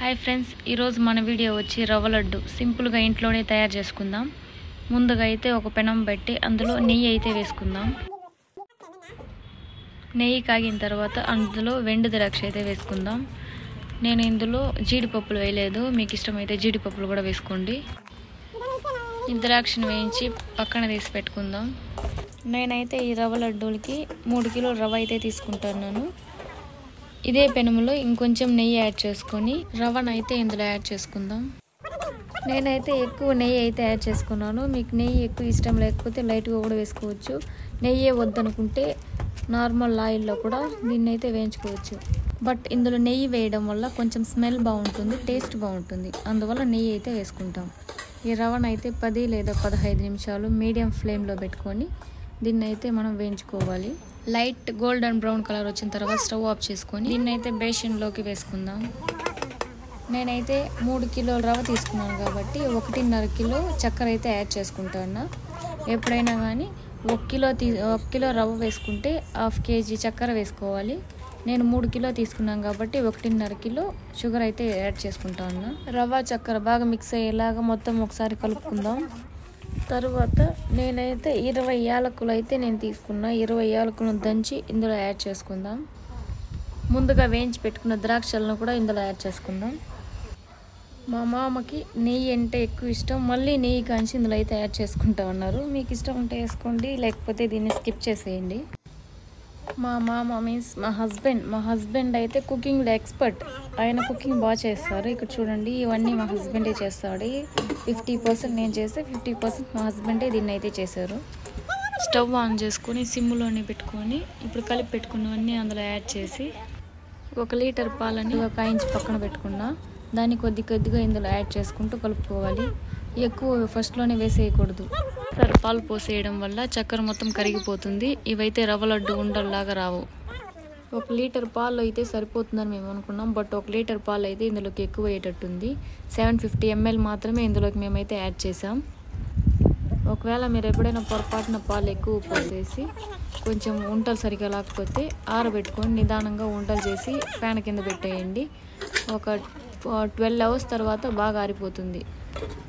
Hi friends, ఈరోజు మన video వచ్చి రవ్వ లడ్డు సింపుల్గా ఇంట్లోనే తయారు చేసుకుందాం. ముందుగా అయితే ఒక పెనం పెట్టి అందులో నెయ్యి అయితే వేసుకుందాం. నెయ్యి కాగిన తర్వాత అందులో వెండి ద్రాక్ష అయితే వేసుకుందాం. నేను ఇందులో జీడిపప్పులు వేయలేదు, మీకు ఇష్టమైతే జీడిపప్పులు కూడా వేసుకోండి. ఈ ద్రాక్షను వేయించి పక్కన తీసి పెట్టుకుందాం. నేనైతే ఈ రవ్వ లడ్డూలకి 3 కిలోల రవ్వ అయితే తీసుకుంటున్నాను. ఇదే పెనములో ఇంకొంచెం నెయ్యి యాడ్ చేసుకొని రవ్వను అయితే ఇందులో యాడ్ చేసుకుందాం. నేనైతే ఎక్కువ నెయ్యి అయితే యాడ్ చేసుకున్నాను. మీకు నెయ్యి ఎక్కువ ఇష్టం లేకపోతే లైట్గా కూడా వేసుకోవచ్చు. నెయ్యి వద్దనుకుంటే నార్మల్ ఆయిల్లో కూడా దీన్ని అయితే వేయించుకోవచ్చు. బట్ ఇందులో నెయ్యి వేయడం వల్ల కొంచెం స్మెల్ బాగుంటుంది, టేస్ట్ బాగుంటుంది. అందువల్ల నెయ్యి అయితే వేసుకుంటాం. ఈ రవ్వను అయితే 10 లేదా 15 నిమిషాలు మీడియం ఫ్లేమ్లో పెట్టుకొని దీన్ని అయితే మనం వేయించుకోవాలి. లైట్ గోల్డెన్ బ్రౌన్ కలర్ వచ్చిన తర్వాత స్టవ్ ఆఫ్ చేసుకొని దీన్ని అయితే బేషన్లోకి వేసుకుందాం. నేనైతే 3 కిలోల రవ్వ తీసుకున్నాను కాబట్టి 1.5 కిలో చక్కెర అయితే యాడ్ చేసుకుంటాను. ఎప్పుడైనా కానీ 1 కిలో రవ్వ వేసుకుంటే 1/2 కేజీ చక్కెర వేసుకోవాలి. నేను 3 కిలో తీసుకున్నాను కాబట్టి 1.5 కిలో షుగర్ అయితే యాడ్ చేసుకుంటాను. రవ్వ చక్కెర బాగా మిక్స్ అయ్యేలాగా మొత్తం ఒకసారి కలుపుకుందాం. తర్వాత నేనైతే 20 యాలకులు అయితే తీసుకున్నా. 20 యాలకులను దంచి ఇందులో యాడ్ చేసుకుందాం. ముందుగా వేయించి పెట్టుకున్న ద్రాక్షలను కూడా ఇందులో యాడ్ చేసుకుందాం. మా మామకి నెయ్యి అంటే ఎక్కువ ఇష్టం, మళ్ళీ నెయ్యి కాంచి ఇందులో అయితే యాడ్ చేసుకుంటా ఉన్నారు. మీకు ఇష్టం ఉంటే వేసుకోండి, లేకపోతే దీన్ని స్కిప్ చేసేయండి. మా మామ మీన్స్ మా హస్బెండ్ అయితే కుకింగ్లో ఎక్స్పర్ట్. ఆయన కుకింగ్ బాగా చేస్తారు. ఇక్కడ చూడండి, ఇవన్నీ మా హస్బెండే చేస్తాడు. 50% నేను చేస్తే 50% మా హస్బెండే దీన్ని అయితే చేశారు. స్టవ్ ఆన్ చేసుకొని సిమ్లోనే పెట్టుకొని ఇప్పుడు కలిపి పెట్టుకున్నవన్నీ అందులో యాడ్ చేసి 1 లీటర్ పాలని కాయించి పక్కన పెట్టుకున్నా. దాన్ని కొద్దిగా ఇందులో యాడ్ చేసుకుంటూ కలుపుకోవాలి. ఎక్కువ ఫస్ట్లోనే వేసేయకూడదు. సరే, పాలు పోసేయడం వల్ల చక్కెర మొత్తం కరిగిపోతుంది. ఇవైతే రవ్వ లడ్డు ఉండల్లాగా రావు. 1 లీటర్ పాలు అయితే సరిపోతుందని మేము అనుకున్నాం. బట్ 1 లీటర్ పాలు అయితే ఇందులోకి ఎక్కువ అయ్యేటట్టుంది. 750 ml మాత్రమే ఇందులోకి మేమైతే యాడ్ చేసాం. ఒకవేళ మీరు ఎప్పుడైనా పొరపాటున పాలు ఎక్కువ పోసేసి కొంచెం ఉంటలు సరిగా లేకపోతే ఆరబెట్టుకొని నిదానంగా ఉంటలు చేసి ఫ్యాన్ కింద పెట్టేయండి. ఒక 12 hours తర్వాత బాగా ఆరిపోతుంది.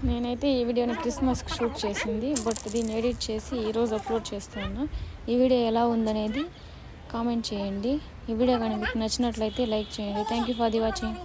నేనైతే ఈ వీడియోని క్రిస్మస్కి షూట్ చేసింది, బట్ దీన్ని ఎడిట్ చేసి ఈరోజు అప్లోడ్ చేస్తాను. ఈ వీడియో ఎలా ఉందనేది కామెంట్ చేయండి. ఈ వీడియో కానీ మీకు నచ్చినట్లయితే లైక్ చేయండి. Thank you for the watching.